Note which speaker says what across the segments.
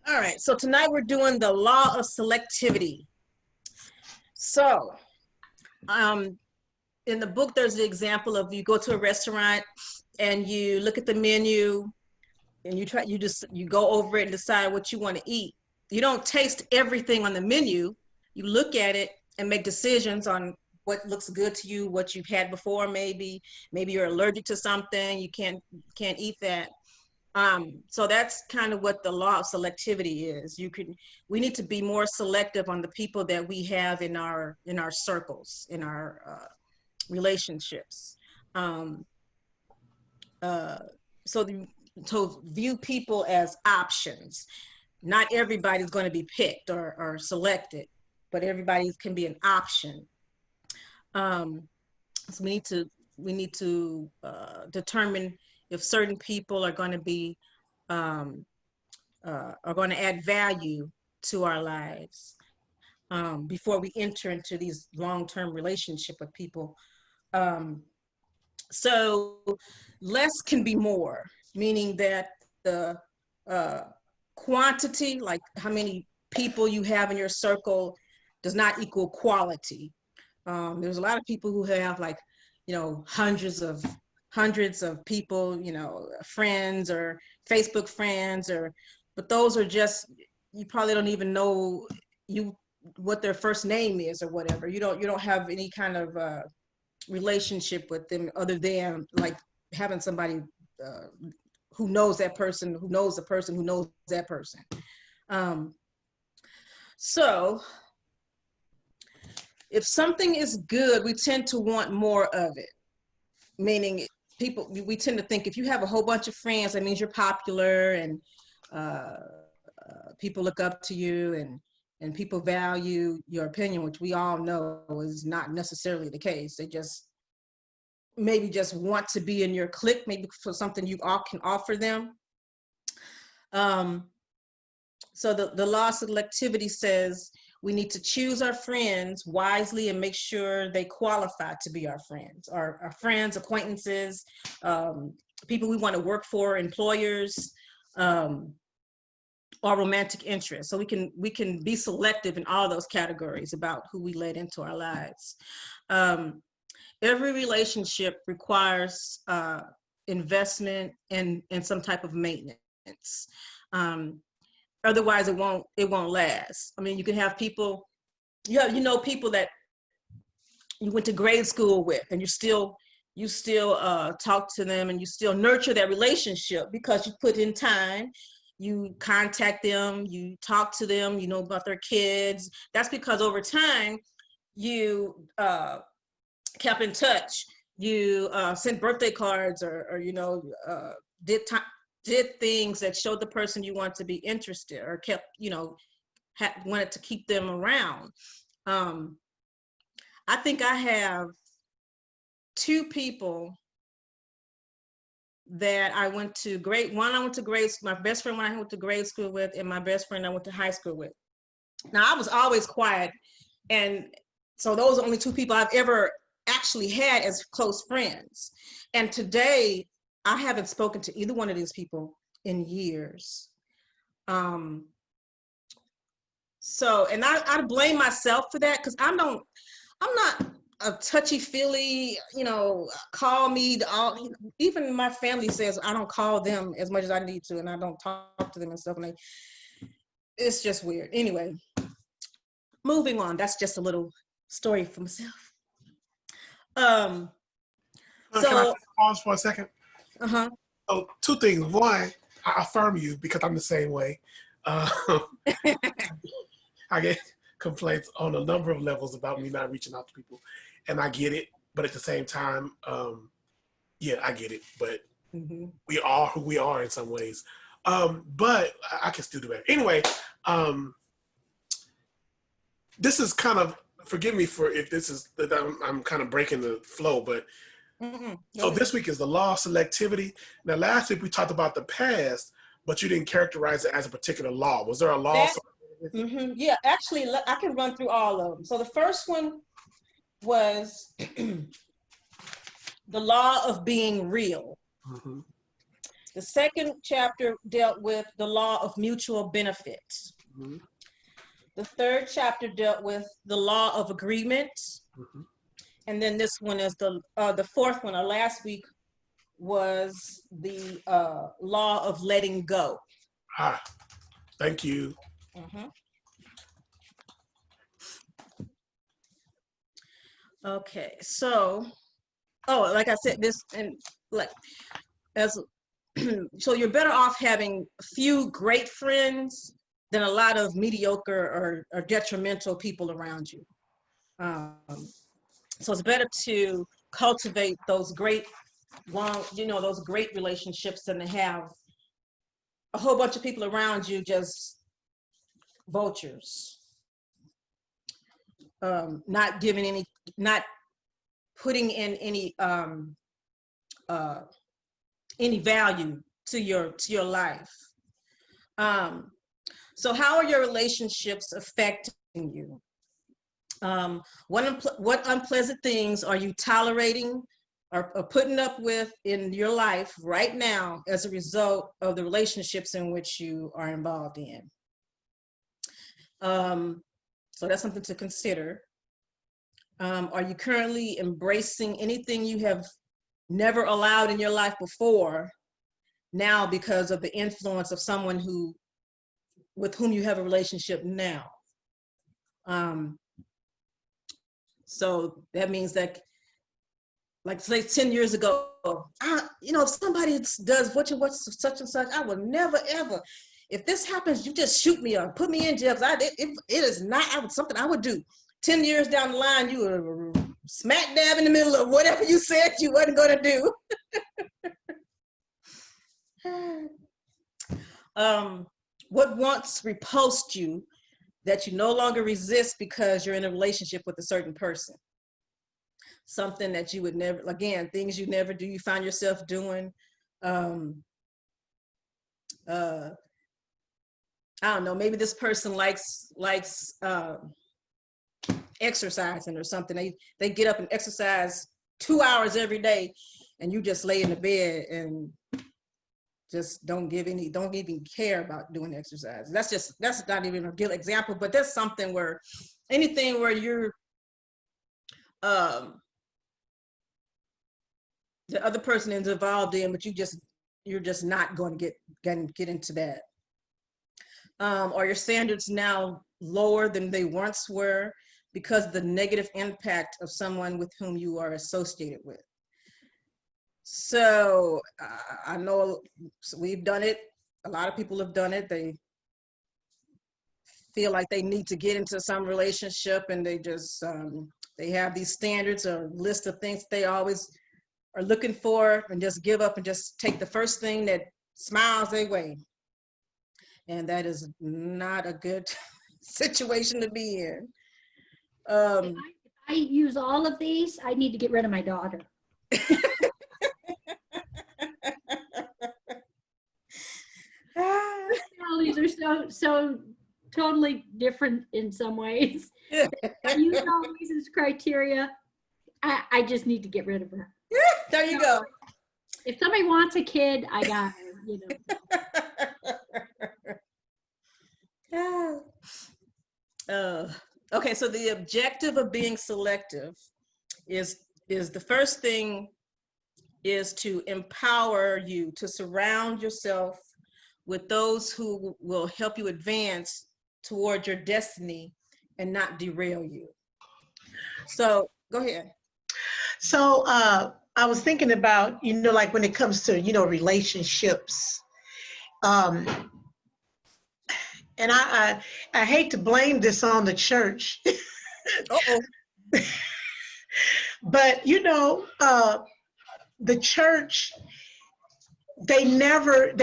Speaker 1: All right, so tonight we're doing the law of selectivity. So, in the book, there's the example of you go to a restaurant and you look at the menu and you go over it and decide what you want to eat. You don't taste everything on the menu. You look at it and make decisions on what looks good to you, what you've had before, maybe you're allergic to something, you can't eat that. So that's kind of what the law of selectivity is. We need to be more selective on the people that we have in our circles, in our relationships. Um, so to view people as options. Not everybody's going to be picked or selected, but everybody can be an option. So we need to determine if certain people are going to be are going to add value to our lives before we enter into these long-term relationship with people. So less can be more, meaning that the quantity, like how many people you have in your circle, does not equal quality. There's a lot of people who have, like, hundreds of people, friends or Facebook friends, but those are just, you probably don't even know what their first name is or whatever. You don't have any kind of relationship with them other than like having somebody who knows that person, who knows the person, who knows that person. So if something is good, we tend to want more of it. Meaning, we tend to think if you have a whole bunch of friends, that means you're popular and people look up to you and people value your opinion, which we all know is not necessarily the case. They maybe just want to be in your clique, maybe for something you all can offer them. So the law of selectivity says we need to choose our friends wisely and make sure they qualify to be our friends, our friends, acquaintances, people we want to work for, employers, or romantic interests. So we can be selective in all those categories about who we let into our lives. Every relationship requires investment and some type of maintenance. Otherwise it won't last. I mean, you can have people, people that you went to grade school with, and you still talk to them and you still nurture that relationship because you put in time, you contact them, you talk to them, you know about their kids. That's because over time you kept in touch, you sent birthday cards or did things that showed the person you want to be interested, or kept, wanted to keep them around. I think I have two people that I went to grade my best friend when I went to grade school with, and my best friend I went to high school with. Now, I was always quiet, and so those are only two people I've ever actually had as close friends. And today, I haven't spoken to either one of these people in years. So, and I blame myself for that, because I'm not a touchy-feely, call me. Even my family says I don't call them as much as I need to, and I don't talk to them and stuff. And it's just weird. Anyway, moving on. That's just a little story for myself.
Speaker 2: Can I just pause for a second?
Speaker 1: Uh-huh.
Speaker 2: Oh, two things. One, I affirm you because I'm the same way. I get complaints on a number of levels about me not reaching out to people, and I get it. But at the same time, yeah, I get it. But we are who we are in some ways. But I can still do better. Anyway, this is kind of, forgive me for if this is, I'm kind of breaking the flow, but so this week is the law of selectivity. Now, last week we talked about the past, but you didn't characterize it as a particular law. Was there a law?
Speaker 1: Yeah, actually, I can run through all of them. So the first one was the law of being real. The The second chapter dealt with the law of mutual benefits.
Speaker 2: Mm-hmm.
Speaker 1: The third chapter dealt with the law of agreement.
Speaker 2: Mm-hmm.
Speaker 1: And then this one is the fourth one, or last week, was the law of letting go.
Speaker 2: Ah, thank you.
Speaker 1: Mm-hmm. Okay, so, oh, like I said, this, and like, as, so you're better off having a few great friends than a lot of mediocre or detrimental people around you. So it's better to cultivate those great, those great relationships than to have a whole bunch of people around you just vultures. Not giving any, not putting in any value to your life. So how are your relationships affecting you? What unpleasant things are you tolerating or putting up with in your life right now as a result of the relationships in which you are involved in? So that's something to consider. Are you currently embracing anything you have never allowed in your life before, now because of the influence of someone with whom you have a relationship now? So that means that, like, say 10 years ago, if somebody does what's such and such, I will never ever. If this happens, you just shoot me or put me in jail. It is not something I would do. 10 years down the line, you were smack dab in the middle of whatever you said you wasn't going to do. What once repulsed you that you no longer resist because you're in a relationship with a certain person? Something that you would never, again, things you never do, you find yourself doing. I don't know, maybe this person likes exercising or something. They get up and exercise 2 hours every day, and you just lay in the bed and just don't even care about doing exercise. That's not even a good example, but that's something where anything where you're the other person is involved in, but you're just not going to get into that. Are your standards now lower than they once were because of the negative impact of someone with whom you are associated with? So I know we've done it. A lot of people have done it. They feel like they need to get into some relationship, and they just they have these standards or list of things they always are looking for, and just give up and just take the first thing that smiles their way. And that is not a good situation to be in.
Speaker 3: If I use all of these, I need to get rid of my daughter. Personalities are so totally different in some ways. I use all these as criteria. I just need to get rid of her.
Speaker 1: There you go.
Speaker 3: If somebody wants a kid, I got her,
Speaker 1: Okay, so the objective of being selective is the first thing is to empower you, to surround yourself with those who will help you advance toward your destiny and not derail you. So go ahead.
Speaker 4: So I was thinking about, like when it comes to, relationships, and I hate to blame this on the church.
Speaker 1: Uh-oh.
Speaker 4: But, the church, they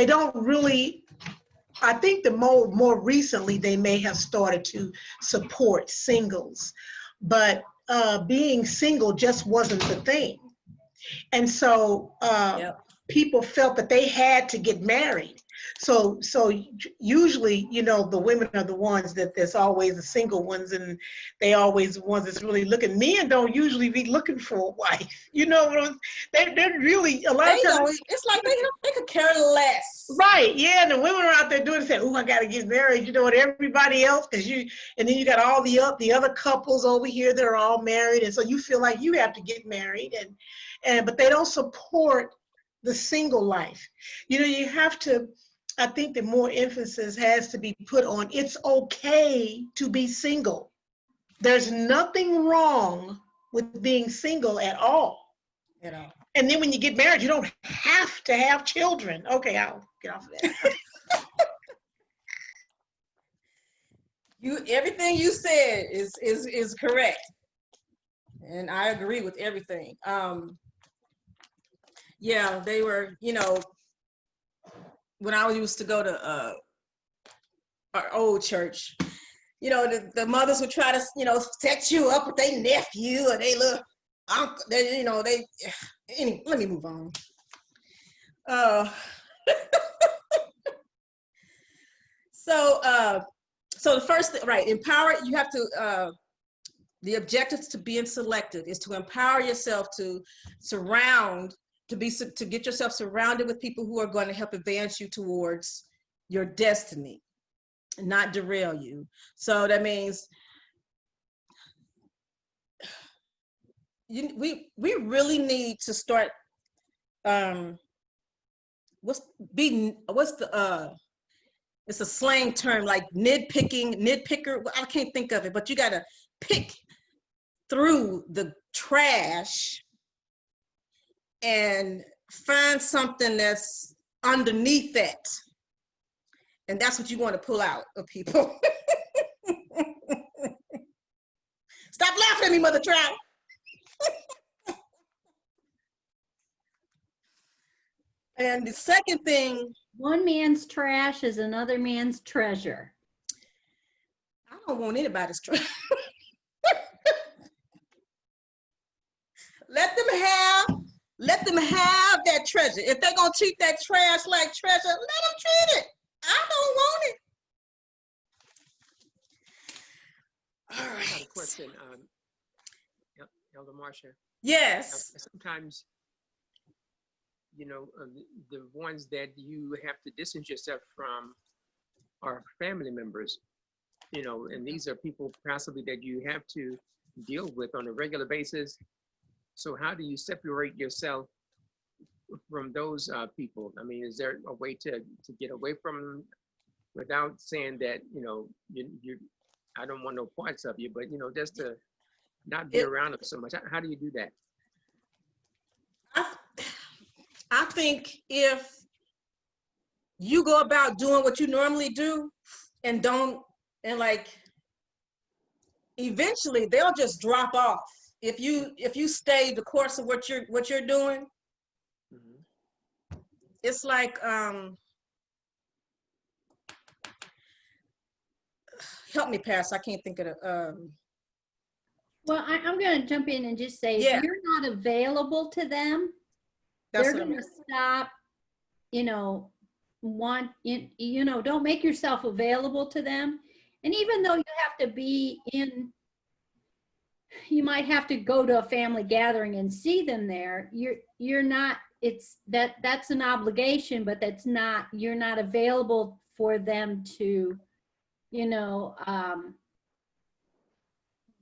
Speaker 4: don't really, I think the more recently they may have started to support singles, but being single just wasn't the thing. And so people felt that they had to get married. So usually, the women are the ones there's always the single ones, and they always the ones that's really looking. Men don't usually be looking for a wife. they're really a lot
Speaker 1: They
Speaker 4: of times.
Speaker 1: don't, it's like they could care less.
Speaker 4: Right, yeah, and the women are out there doing it, saying, "Oh, I gotta get married," you know, and everybody else, because and then you got all the other couples over here that are all married, and so you feel like you have to get married, but they don't support the single life. You know, you have to. I think that more emphasis has to be put on it's okay to be single. There's nothing wrong with being single at all.
Speaker 1: You know.
Speaker 4: And then when you get married, you don't have to have children. Okay, I'll get off of that.
Speaker 1: Everything you said is correct, and I agree with everything. Yeah, they were, you know, when I used to go to our old church, you know, the mothers would try to, you know, set you up with their nephew or they little uncle. They, you know, anyway, let me move on. So the first thing, right, empower, you have to, the objectives to being selective is to empower yourself to get yourself surrounded with people who are going to help advance you towards your destiny, not derail you. So that means we really need to start, it's a slang term like nitpicker. I can't think of it, but you got to pick through the trash and find something that's underneath that. And that's what you want to pull out of people. Stop laughing at me, Mother Trout. And the second thing,
Speaker 3: One man's trash is another man's treasure.
Speaker 1: I don't want anybody's trash. Let them have that treasure. If they're gonna treat that trash like treasure, let them treat it. I don't want it. All
Speaker 5: I have a
Speaker 1: right.
Speaker 5: question, Elder Marcia.
Speaker 1: Yes.
Speaker 5: Sometimes, you know, the ones that you have to distance yourself from are family members, you know, and these are people possibly that you have to deal with on a regular basis. So how do you separate yourself from those people? I mean, is there a way to get away from them without saying that, you know, I don't want no parts of you, but, you know, just to not be around them so much? How do you do that?
Speaker 1: I think if you go about doing what you normally do and eventually they'll just drop off. If you stay the course of what you're doing,
Speaker 5: Mm-hmm.
Speaker 1: it's like, help me, Pastor, I can't think of the,
Speaker 3: Well, I'm going to jump in and just say,
Speaker 1: Yeah.
Speaker 3: if you're not available to them,
Speaker 1: that's
Speaker 3: they're
Speaker 1: what I
Speaker 3: going
Speaker 1: mean.
Speaker 3: to stop, you know, don't make yourself available to them. And even though you have to be you might have to go to a family gathering and see them there, you're not, that's an obligation, but you're not available for them to, you know,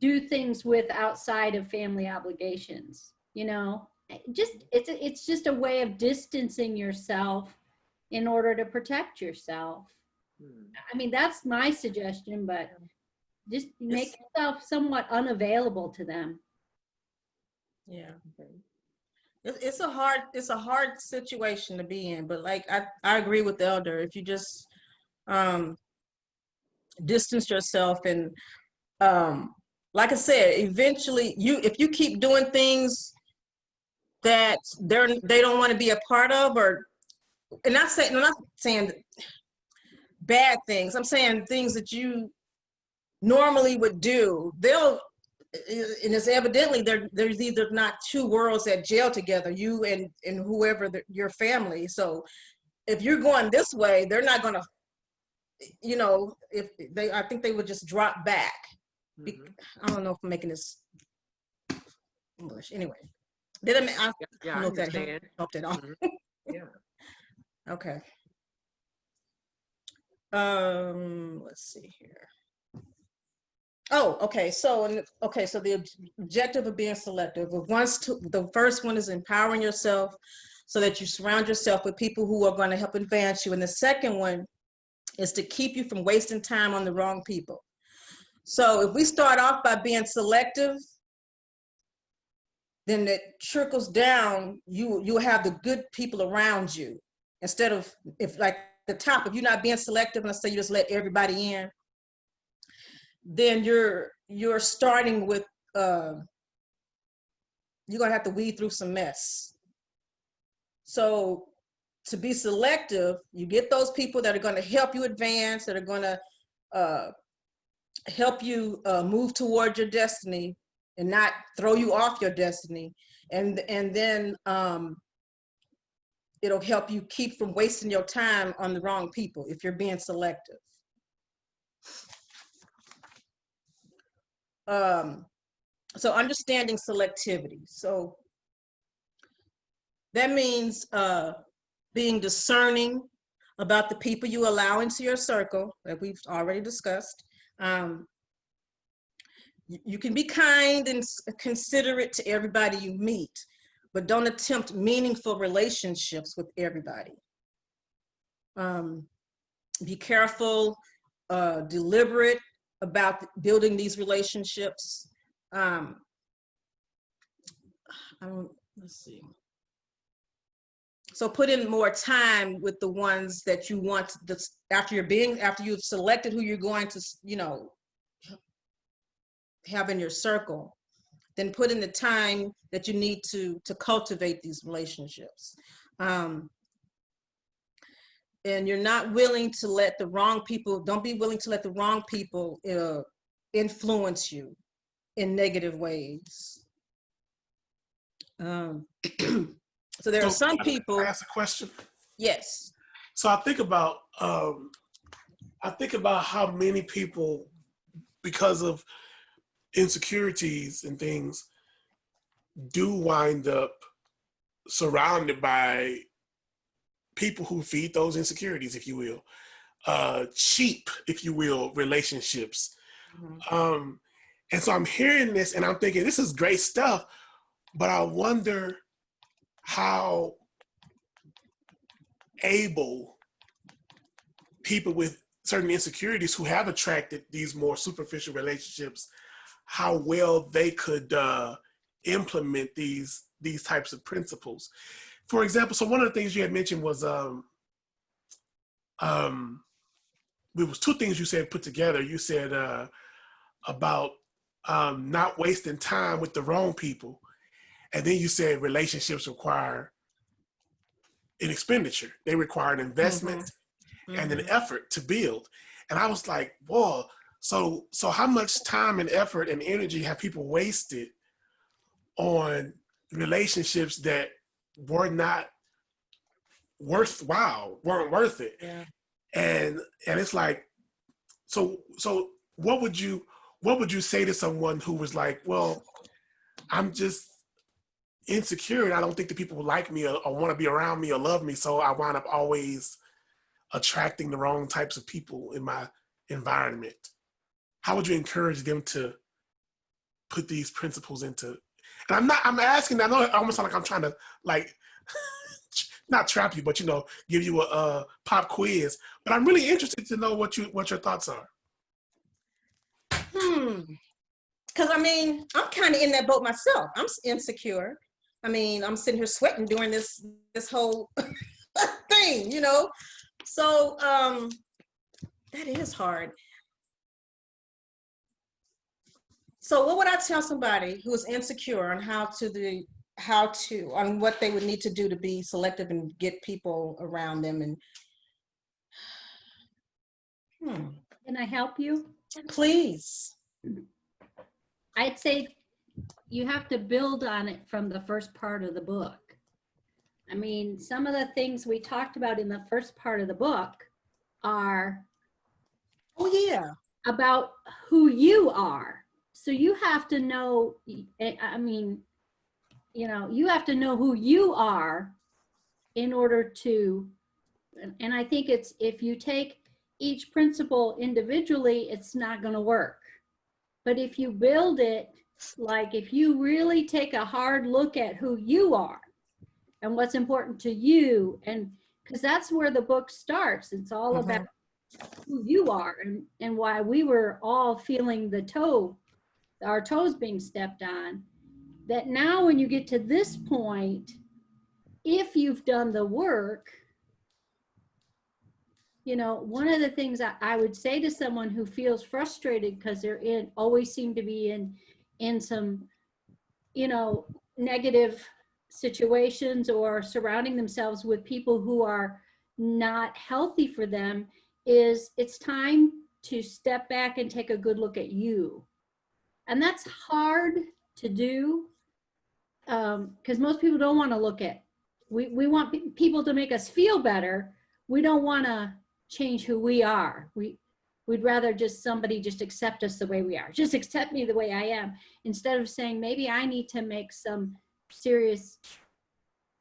Speaker 3: do things with outside of family obligations, you know. It's just a way of distancing yourself in order to protect yourself. I mean, that's my suggestion, but just make yourself somewhat unavailable to them.
Speaker 1: Yeah. It's a hard situation to be in, but like I agree with the elder. If you just distance yourself and like I said, eventually if you keep doing things that they don't want to be a part of, I'm not saying bad things. I'm saying things that you normally would do. And it's evidently there's either not two worlds that jail together, you and whoever your family. So if you're going this way, they're not going to, you know, I think they would just drop back.
Speaker 5: Mm-hmm.
Speaker 1: I don't know if I'm making this English. Anyway, Did I
Speaker 5: Yeah,
Speaker 1: don't
Speaker 5: I
Speaker 1: know if that
Speaker 5: understand.
Speaker 1: helped at all.
Speaker 5: Mhm. Yeah.
Speaker 1: Okay. Let's see here. Oh, okay. So, so the objective of being selective, the first one is empowering yourself so that you surround yourself with people who are going to help advance you. And the second one is to keep you from wasting time on the wrong people. So if we start off by being selective, then it trickles down. You have the good people around you instead of, if like the top, if you're not being selective, let's say you just let everybody in, then you're starting with you're gonna have to weed through some mess. So to be selective, you get those people that are going to help you advance, that are going to help you move toward your destiny and not throw you off your destiny, and then it'll help you keep from wasting your time on the wrong people if you're being selective. So understanding selectivity. So that means being discerning about the people you allow into your circle, that we've already discussed. You can be kind and considerate to everybody you meet, but don't attempt meaningful relationships with everybody. Be careful, deliberate about building these relationships. Let's see. So put in more time with the ones that you want after you've selected who you're going to, have in your circle, then put in the time that you need to cultivate these relationships. And you're not willing to let the wrong people, don't be willing to let the wrong people influence you in negative ways. So there are some people.
Speaker 2: Can I ask a question?
Speaker 1: Yes.
Speaker 2: So I think about how many people, because of insecurities and things, do wind up surrounded by people who feed those insecurities, if you will, cheap, if you will, relationships.
Speaker 1: Mm-hmm.
Speaker 2: And so I'm hearing this and I'm thinking, this is great stuff, but I wonder how able people with certain insecurities who have attracted these more superficial relationships, how well they could implement these types of principles. For example, so one of the things you had mentioned was there was two things you said put together. You said about not wasting time with the wrong people, and then you said relationships require an expenditure. They require an investment
Speaker 1: Mm-hmm.
Speaker 2: and an effort to build. And I was like, whoa, so how much time and effort and energy have people wasted on relationships that were not worthwhile, weren't worth it?
Speaker 1: Yeah.
Speaker 2: And it's like, so what would you say to someone who was like, well, I'm just insecure and I don't think that people will like me or want to be around me or love me, so I wind up always attracting the wrong types of people in my environment? How would you encourage them to put these principles into? And I'm asking, I know it almost sounds like I'm trying to like not trap you, but give you a pop quiz, but I'm really interested to know what your thoughts are.
Speaker 1: Because I'm kind of in that boat myself. I'm insecure. I'm sitting here sweating during this whole thing, So that is hard. So what would I tell somebody who is insecure on on what they would need to do to be selective and get people around them? And
Speaker 3: Can I help you?
Speaker 1: Please.
Speaker 3: I'd say you have to build on it from the first part of the book. Some of the things we talked about in the first part of the book are about who you are. So you have to know, you know, you have to know who you are in order to, and I think it's, if you take each principle individually, it's not going to work. But if you build it, like if you really take a hard look at who you are and what's important to you, and because that's where the book starts, it's all about who you are, and why we were all feeling our toes being stepped on. That now when you get to this point, if you've done the work, you know, one of the things I would say to someone who feels frustrated because they're always seem to be in some, you know, negative situations or surrounding themselves with people who are not healthy for them, is it's time to step back and take a good look at you. And that's hard to do because most people don't want to look at, we want people to make us feel better. We don't want to change who we are. We'd rather just somebody just accept us the way we are. Just accept me the way I am, instead of saying, maybe I need to make some serious,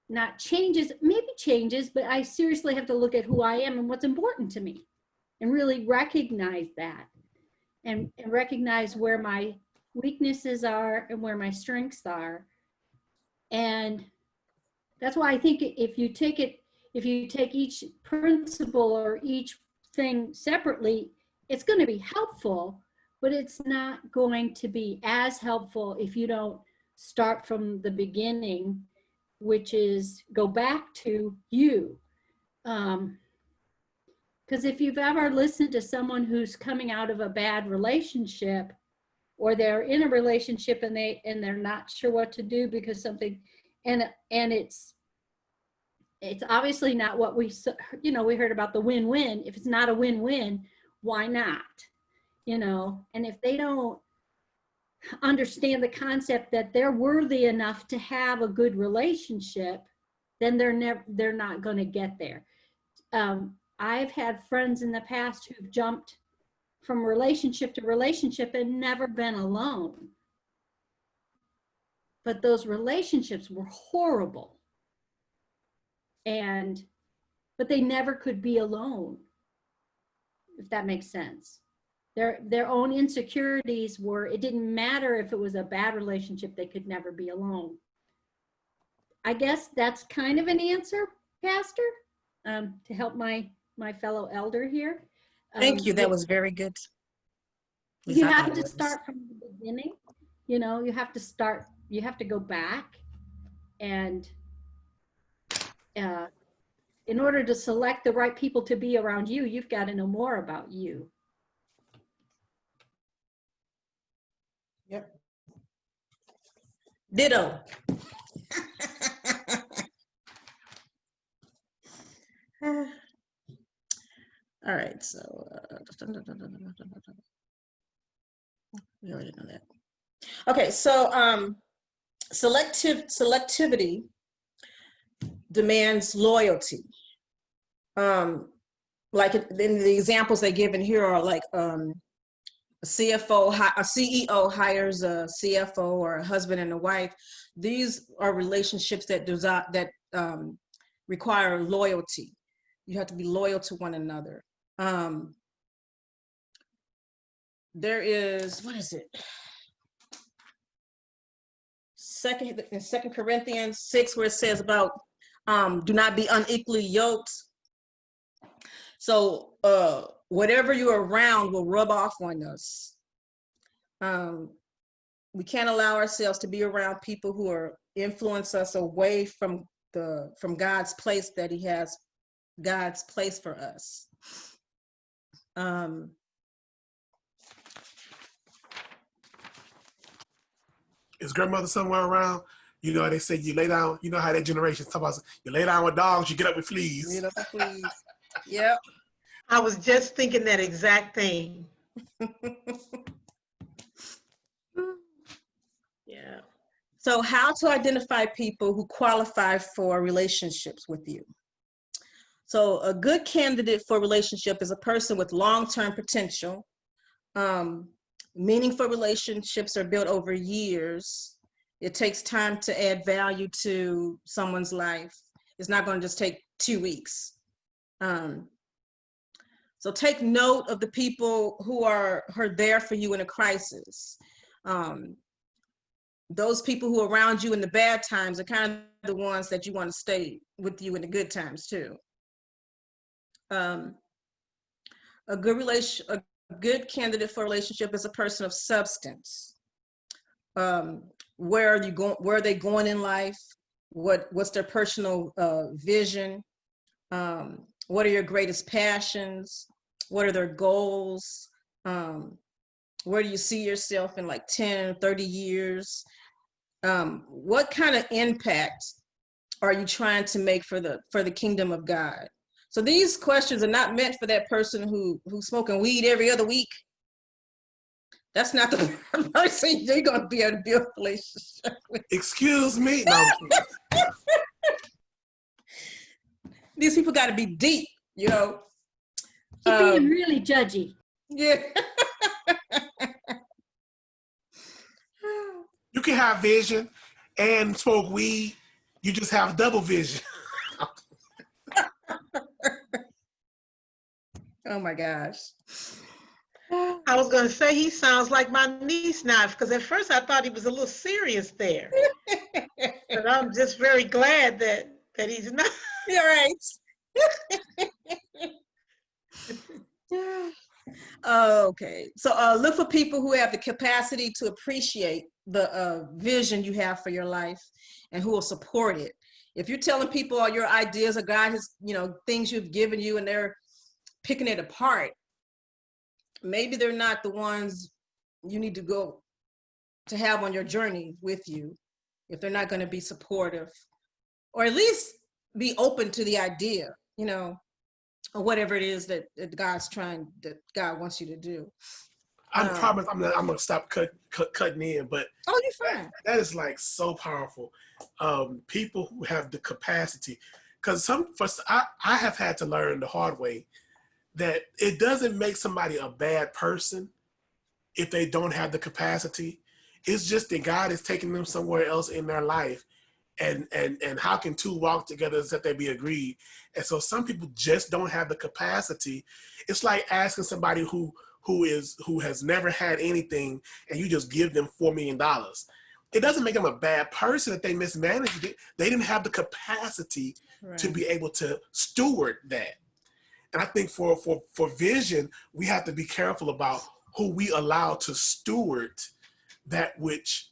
Speaker 3: not changes, maybe changes, but I seriously have to look at who I am and what's important to me, and really recognize that, and recognize where my weaknesses are and where my strengths are. And that's why I think if you take each principle or each thing separately, it's going to be helpful, but it's not going to be as helpful if you don't start from the beginning, which is go back to you. Because if you've ever listened to someone who's coming out of a bad relationship, or they're in a relationship and they're not sure what to do because something, and it's obviously not what we heard about the win-win. If it's not a win-win, why not? You know, and if they don't understand the concept that they're worthy enough to have a good relationship, then they're not going to get there. I've had friends in the past who've jumped from relationship to relationship and never been alone. But those relationships were horrible. But they never could be alone, if that makes sense. Their own insecurities were, it didn't matter if it was a bad relationship, they could never be alone. I guess that's kind of an answer, Pastor, to help my fellow elder here.
Speaker 1: Thank you. That was very good.
Speaker 3: You have to start from the beginning. You know, you have to go back, and in order to select the right people to be around you, you've got to know more about you.
Speaker 1: Yep. Ditto. All right, so we already know that. Okay, so selectivity demands loyalty. Like in the examples they give in here are like a CEO hires a CFO, or a husband and a wife. These are relationships that require loyalty. You have to be loyal to one another. There is, what is it? In 2 Corinthians 6, where it says about do not be unequally yoked. So whatever you're around will rub off on us. We can't allow ourselves to be around people who influence us away from God's place that He has, God's place for us.
Speaker 2: Is grandmother somewhere around? You know, they say you lay down, you know how that generation talk about, you lay down with dogs, you get up with fleas.
Speaker 1: Get up with fleas. Yep.
Speaker 4: I was just thinking that exact thing.
Speaker 1: Yeah. So how to identify people who qualify for relationships with you? So a good candidate for a relationship is a person with long-term potential. Meaningful relationships are built over years. It takes time to add value to someone's life. It's not going to just take 2 weeks. So take note of the people who are there for you in a crisis. Those people who are around you in the bad times are kind of the ones that you want to stay with you in the good times too. A good candidate for a relationship is a person of substance. Where are you going? Where are they going in life? What's their personal vision? What are your greatest passions? What are their goals? Where do you see yourself in like 10 or 30 years? What kind of impact are you trying to make for the kingdom of God? So these questions are not meant for that person who's smoking weed every other week. That's not the person you're going to be able to build a relationship with.
Speaker 2: Excuse me. No.
Speaker 1: These people got to be deep, you know.
Speaker 3: She's being really judgy.
Speaker 1: Yeah.
Speaker 2: You can have vision and smoke weed. You just have double vision.
Speaker 1: Oh my gosh.
Speaker 4: I was going to say he sounds like my niece now, because at first I thought he was a little serious there. But I'm just very glad that he's not.
Speaker 1: You're right. Okay. So look for people who have the capacity to appreciate the vision you have for your life and who will support it. If you're telling people all your ideas or God has, things you've given you and they're picking it apart, maybe they're not the ones you need to go to have on your journey with you, if they're not going to be supportive or at least be open to the idea, or whatever it is that God wants you to do.
Speaker 2: I promise I'm gonna stop cutting in, but
Speaker 1: oh, you're fine.
Speaker 2: That is like so powerful. People who have the capacity, because I have had to learn the hard way that it doesn't make somebody a bad person if they don't have the capacity. It's just that God is taking them somewhere else in their life. And how can two walk together except they be agreed? And so some people just don't have the capacity. It's like asking somebody who has never had anything and you just give them $4 million. It doesn't make them a bad person if they mismanaged it. They didn't have the capacity to be able to steward that. And I think for vision, we have to be careful about who we allow to steward that which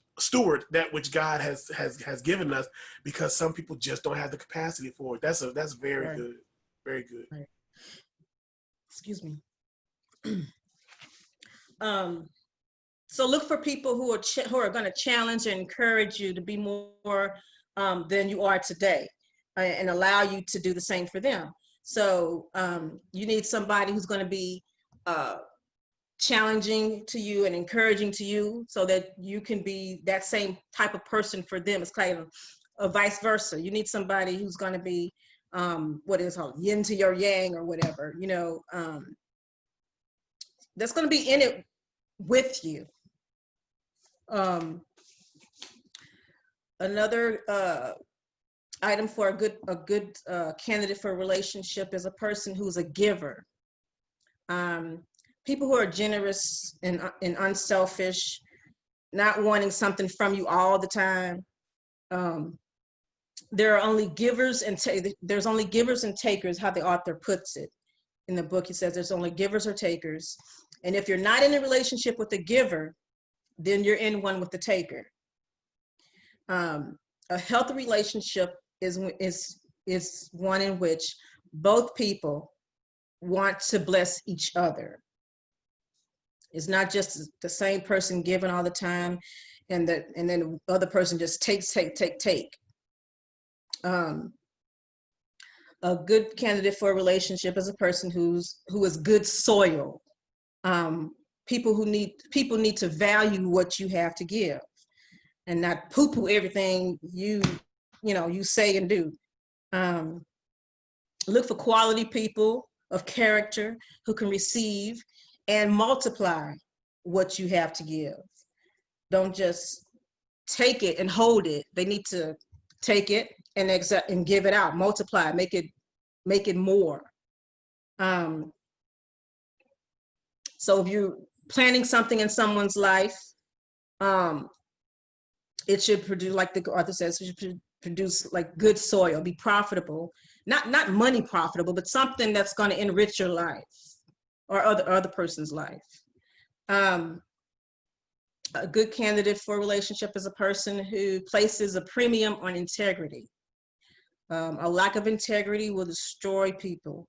Speaker 2: God has given us, because some people just don't have the capacity for it. That's very good. Very good.
Speaker 1: Right. Excuse me. So look for people who are going to challenge and encourage you to be more than you are today, and allow you to do the same for them. So you need somebody who's going to be challenging to you and encouraging to you so that you can be that same type of person for them. It's kind of a vice versa. You need somebody who's going to be what is called yin to your yang or whatever, that's going to be in it with you. Another item for a good candidate for a relationship is a person who's a giver. People who are generous and unselfish, not wanting something from you all the time. There are only givers and there's only givers and takers, how the author puts it in the book. He says there's only givers or takers. And if you're not in a relationship with the giver, then you're in one with the taker. A healthy relationship is one in which both people want to bless each other. It's not just the same person giving all the time and then the other person just take. A good candidate for a relationship is a person who is good soil. People need to value what you have to give and not poo-poo everything you say and do. Look for quality people of character who can receive and multiply what you have to give. Don't just take it and hold it. They need to take it and give it out, multiply, make it more. So if you're planting something in someone's life, it should produce, like the author says, it should produce like good soil, be profitable, not money profitable, but something that's going to enrich your life or other person's life. A good candidate for a relationship is a person who places a premium on integrity. A lack of integrity will destroy people.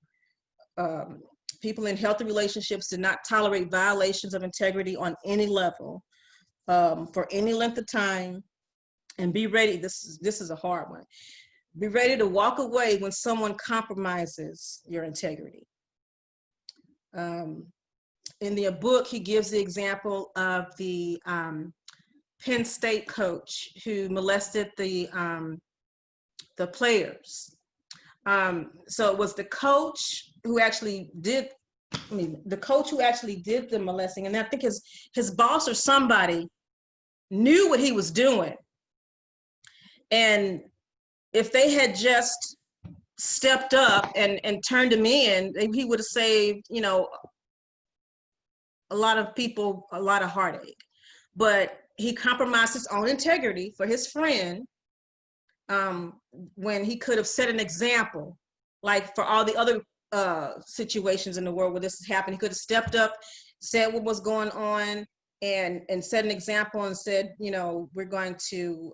Speaker 1: People in healthy relationships do not tolerate violations of integrity on any level, for any length of time, and be ready. This is a hard one. Be ready to walk away when someone compromises your integrity. In the book, he gives the example of the Penn State coach who molested the players. So it was the coach who actually did, the coach who actually did the molesting, and I think his boss or somebody knew what he was doing. And if they had just stepped up and turned him in, he would have saved, a lot of people a lot of heartache. But he compromised his own integrity for his friend, when he could have set an example, like for all the other situations in the world where this has happened. He could have stepped up, said what was going on, and set an example and said, we're going to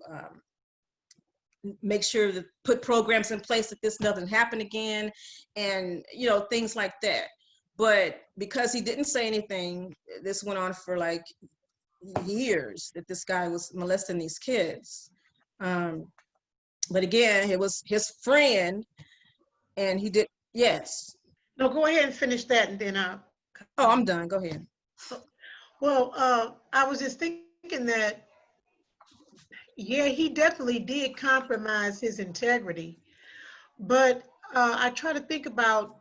Speaker 1: make sure to put programs in place that this doesn't happen again, and things like that. But because he didn't say anything, this went on for like years, that this guy was molesting these kids. But again, it was his friend, and he did, yes.
Speaker 4: No, go ahead and finish that, and then I'll.
Speaker 1: Oh, I'm done, go ahead.
Speaker 4: Well, I was just thinking that, yeah, he definitely did compromise his integrity, but I try to think about,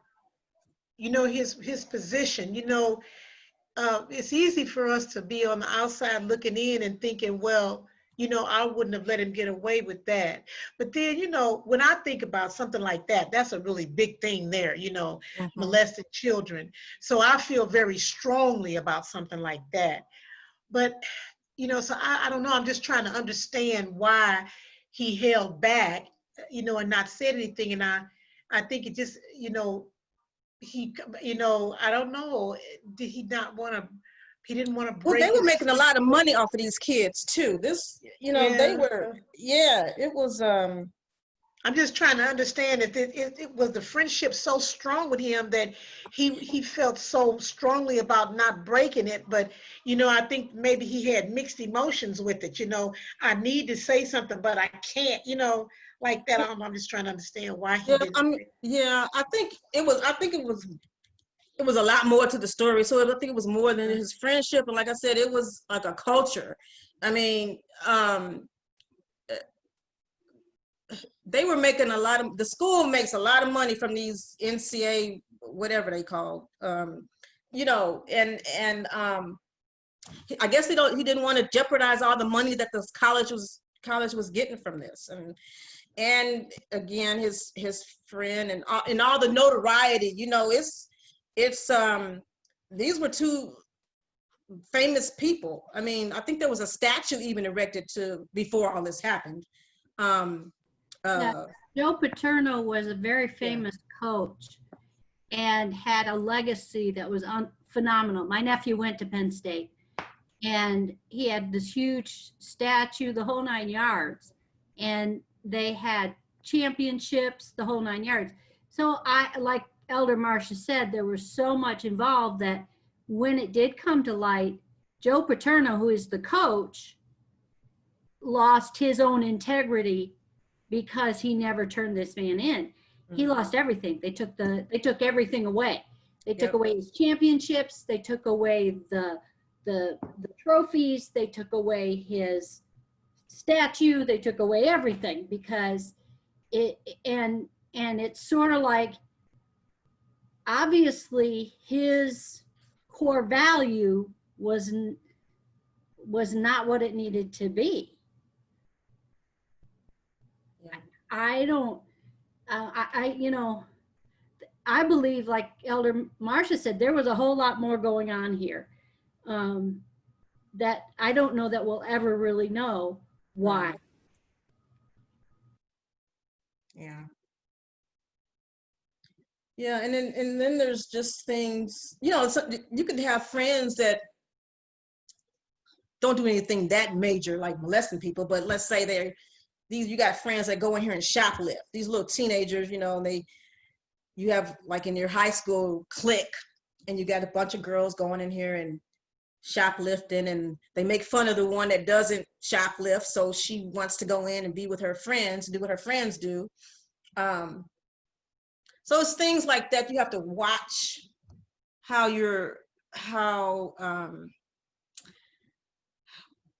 Speaker 4: his position. It's easy for us to be on the outside looking in and thinking, well, I wouldn't have let him get away with that. But then, when I think about something like that, that's a really big thing there, molested children. So I feel very strongly about something like that. But, so I don't know, I'm just trying to understand why he held back, and not said anything. And I think it just, he, I don't know, did he not want to, he didn't want to break.
Speaker 1: Well, they were making a lot of money off of these kids too. This, they were, it was,
Speaker 4: I'm just trying to understand if it was the friendship so strong with him that he felt so strongly about not breaking it. But, I think maybe he had mixed emotions with it. I need to say something, but I can't, like that. I'm just trying to understand why he didn't.
Speaker 1: I think it was a lot more to the story. So I think it was more than his friendship. And like I said, it was like a culture. I mean, they were making the school makes a lot of money from these NCAA, whatever they call, and I guess he didn't want to jeopardize all the money that the college was getting from this. And again, his friend and all the notoriety, it's these were two famous people. I mean, I think there was a statue even erected before all this happened.
Speaker 3: Joe Paterno was a very famous coach and had a legacy that was phenomenal. My nephew went to Penn State, and he had this huge statue, the whole 9 yards, and they had championships, the whole 9 yards. So like Elder Marcia said, there was so much involved that when it did come to light, Joe Paterno, who is the coach, lost his own integrity because he never turned this man in. Mm-hmm. He lost everything. They took everything away. They took away his championships. They took away the trophies. They took away his statue. They took away everything because it's sort of like, obviously his core value was not what it needed to be. I don't, you know, I believe, like Elder Marcia said, there was a whole lot more going on here, um, that I don't know that we'll ever really know why.
Speaker 1: Yeah. Yeah, and then there's just things, you could have friends that don't do anything that major like molesting people, but let's say you got friends that go in here and shoplift. These little teenagers, you have like in your high school clique, and you got a bunch of girls going in here and shoplifting, and they make fun of the one that doesn't shoplift, so she wants to go in and be with her friends, do what her friends do. So it's things like that. You have to watch how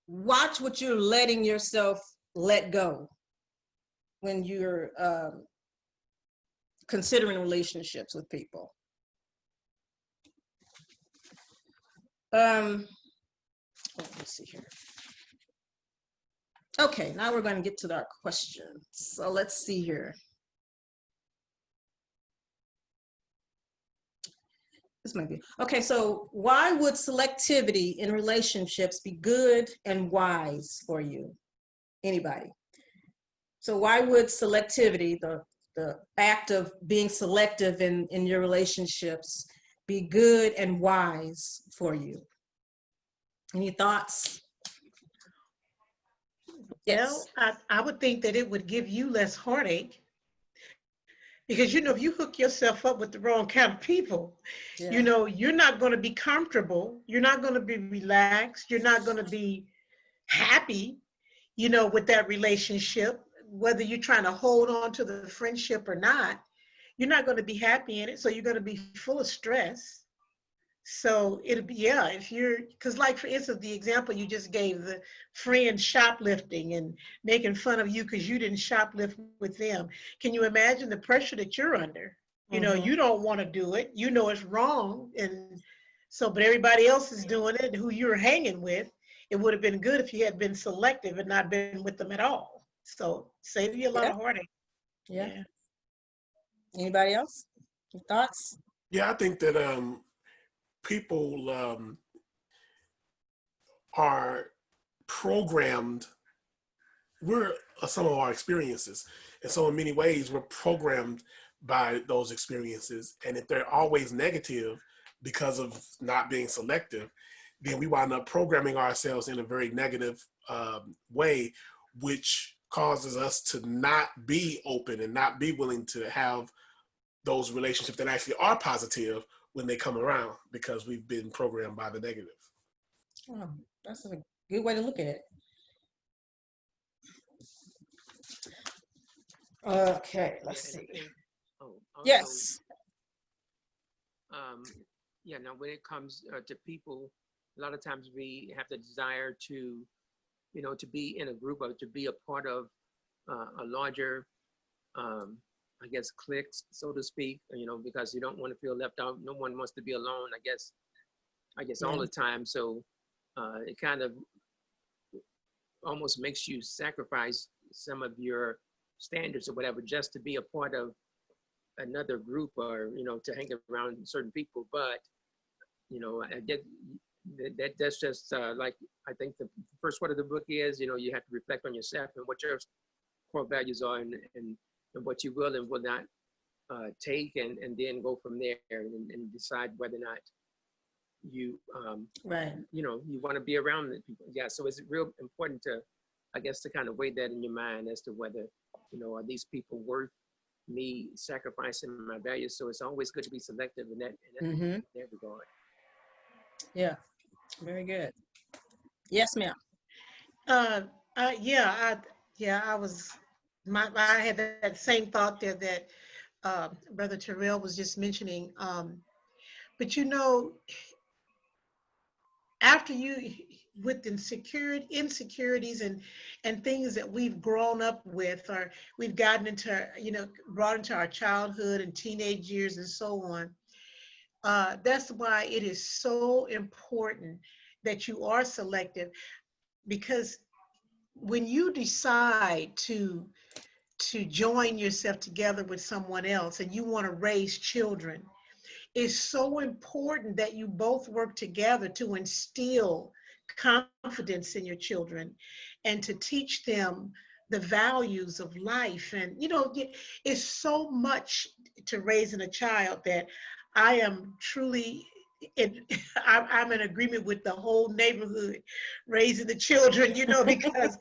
Speaker 1: watch what you're letting yourself let go when you're considering relationships with people. Let's see here. Okay, now we're going to get to our questions. So let's see here. This might be okay. So why would selectivity in relationships be good and wise for you? Anybody? So why would selectivity, the act of being selective in your relationships, be good and wise for you? Any thoughts? Yes.
Speaker 4: Well, I would think that it would give you less heartache because, if you hook yourself up with the wrong kind of people,
Speaker 1: Yeah.
Speaker 4: you're not going to be comfortable. You're not going to be relaxed. You're not going to be happy, with that relationship, whether you're trying to hold on to the friendship or not. You're not going to be happy in it. So you're going to be full of stress. So it'll be, yeah, because like for instance, the example you just gave, the friend shoplifting and making fun of you because you didn't shoplift with them. Can you imagine the pressure that you're under?
Speaker 1: Mhm.
Speaker 4: You don't want to do it. You know it's wrong. And so, but everybody else is doing it who you're hanging with. It would have been good if you had been selective and not been with them at all. So save you a lot
Speaker 1: Yeah.
Speaker 4: of heartache.
Speaker 1: Yeah.
Speaker 4: Yeah.
Speaker 1: Anybody else? Any thoughts?
Speaker 2: Yeah, I think that people are programmed. We're some of our experiences, and so in many ways we're programmed by those experiences. And if they're always negative because of not being selective, then we wind up programming ourselves in a very negative way, which causes us to not be open and not be willing to have those relationships that actually are positive when they come around because we've been programmed by the negative.
Speaker 1: Oh, that's a good way to look at it. Okay, let's
Speaker 5: Yeah, and
Speaker 1: see.
Speaker 5: I think, also,
Speaker 1: Yes.
Speaker 5: um, yeah, now when it comes to people, a lot of times we have the desire to, to be in a group or to be a part of a larger, I guess, cliques, so to speak, because you don't want to feel left out. No one wants to be alone, I guess all
Speaker 1: Yeah.
Speaker 5: the time. So it kind of almost makes you sacrifice some of your standards or whatever just to be a part of another group or to hang around certain people. But I get that's just like I think the first part of the book is you have to reflect on yourself and what your core values are and what you will and will not take and then go from there and decide whether or not you
Speaker 1: Right.
Speaker 5: you want to be around the people. Yeah, so it's real important to, I guess, to kind of weigh that in your mind as to whether are these people worth me sacrificing my values. So it's always good to be selective in that
Speaker 1: Mm-hmm.
Speaker 5: regard.
Speaker 1: Yeah. Very good. Yes, ma'am.
Speaker 4: Uh, I was, I had that same thought there that Brother Terrell was just mentioning. But after you, with insecurities and things that we've grown up with, or we've gotten into, brought into our childhood and teenage years and so on. That's why it is so important that you are selective, because when you decide to to join yourself together with someone else and you want to raise children, it's so important that you both work together to instill confidence in your children and to teach them the values of life. And, you know, it's so much to raising a child that I am truly, I'm in agreement with the whole neighborhood raising the children, you know, because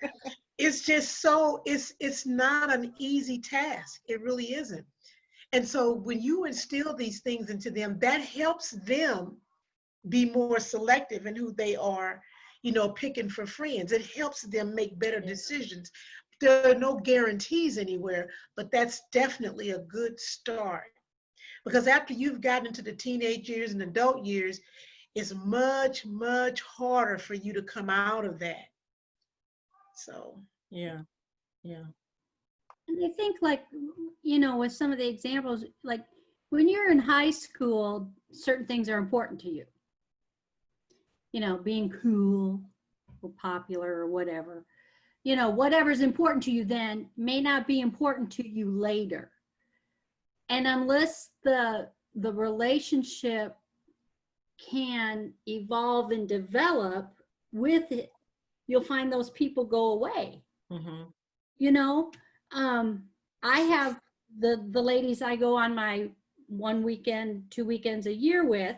Speaker 4: it's just so, it's not an easy task. It really isn't. And so when you instill these things into them, that helps them be more selective in who they are, you know, picking for friends. It helps them make better decisions. There are no guarantees anywhere, but that's definitely a good start. Because after you've gotten into the teenage years and adult years, it's much, much harder for you to come out of that. So.
Speaker 1: Yeah. Yeah.
Speaker 3: And I think, like, you know, with some of the examples, like when you're in high school, certain things are important to you. You know, being cool or popular or whatever. You know, whatever's important to you then may not be important to you later. And unless the relationship can evolve and develop with it, you'll find those people go away.
Speaker 1: Mm-hmm.
Speaker 3: You know, I have the ladies I go on my 1 weekend, 2 weekends a year with,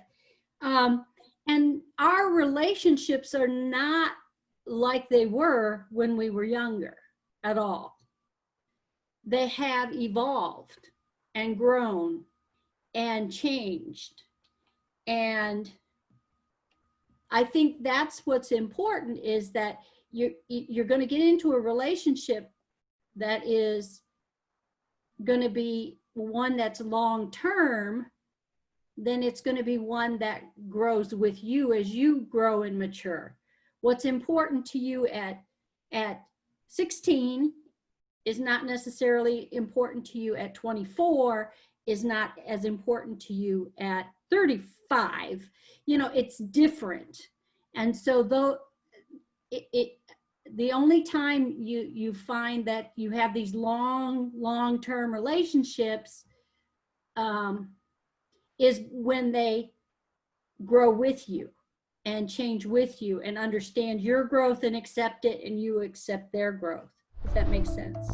Speaker 3: and our relationships are not like they were when we were younger at all. They have evolved and grown and changed. And I think that's what's important, is that you're going to get into a relationship that is going to be one that's long term, then it's going to be one that grows with you as you grow and mature. What's important to you at 16 is not necessarily important to you at 24, is not as important to you at 35. You know, it's different. And so though the only time you find that you have these long-term relationships is when they grow with you and change with you and understand your growth and accept it, and you accept their growth, if that makes sense.